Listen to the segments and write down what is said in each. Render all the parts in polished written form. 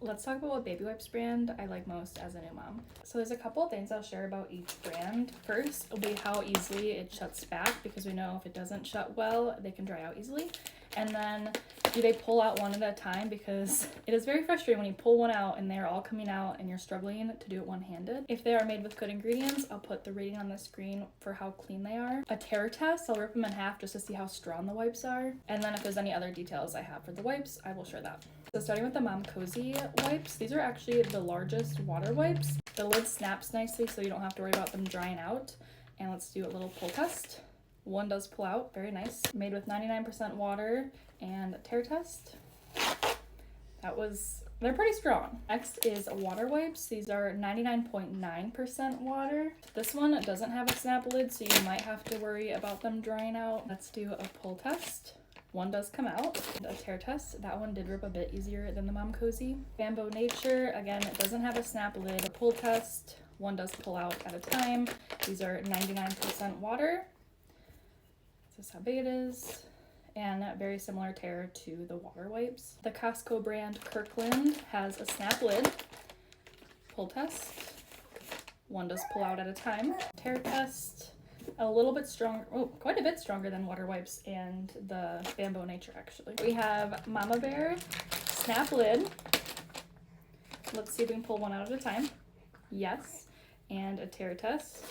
Let's talk about what baby wipes brand I like most as a new mom. So there's a couple of things I'll share about each brand. First will be how easily it shuts back, because we know if it doesn't shut well, they can dry out easily. And then do they pull out one at a time, because it is very frustrating when you pull one out and they're all coming out and you're struggling to do it one-handed. If they are made with good ingredients, I'll put the rating on the screen for how clean they are. A tear test, I'll rip them in half just to see how strong the wipes are. And then if there's any other details I have for the wipes, I will share that. So starting with the Mom Cozy wipes, these are actually the largest water wipes. The lid snaps nicely so you don't have to worry about them drying out. And let's do a little pull test. One does pull out, very nice. Made with 99% water, and a tear test. They're pretty strong. Next is water wipes. These are 99.9% water. This one doesn't have a snap lid, so you might have to worry about them drying out. Let's do a pull test. One does come out. A tear test, that one did rip a bit easier than the Mom Cozy. Bambo Nature, again, it doesn't have a snap lid. A pull test, one does pull out at a time. These are 99% water. This is how big it is, and very similar tear to the water wipes. The Costco brand Kirkland has a snap lid. Pull test, one does pull out at a time. Tear test, a little bit stronger, quite a bit stronger than water wipes and the Bambo Nature actually. We have Mama Bear snap lid. Let's see if we can pull one out at a time. Yes, and a tear test.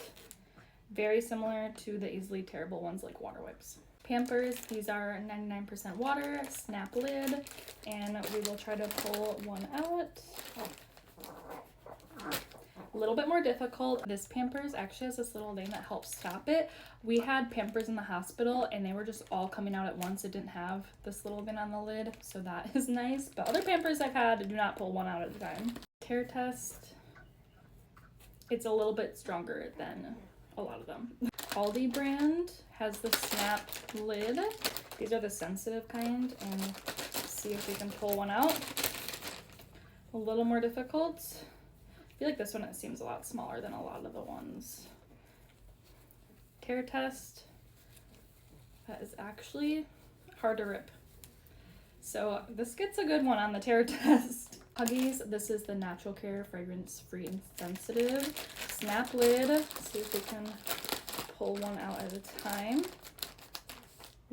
Very similar to the easily tearable ones like water wipes. Pampers, these are 99% water, snap lid, and we will try to pull one out. A little bit more difficult. This Pampers actually has this little thing that helps stop it. We had Pampers in the hospital and they were just all coming out at once. It didn't have this little thing on the lid, so that is nice. But other Pampers I've had do not pull one out at a time. Tear test, it's a little bit stronger than a lot of them. Aldi brand has the snap lid. These are the sensitive kind, and let's see if we can pull one out. A little more difficult. I feel like this one, it seems a lot smaller than a lot of the ones. Tear test, that is actually hard to rip. So this gets a good one on the tear test. Huggies, this is the Natural Care Fragrance Free and Sensitive snap lid. Let's see if we can pull one out at a time.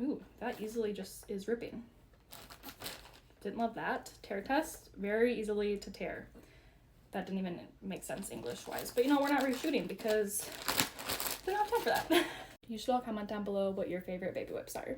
Ooh, that easily just is ripping. Didn't love that. Tear test, very easily to tear. That didn't even make sense English-wise, but you know, we're not reshooting because we don't have time for that. You should all comment down below what your favorite baby whips are.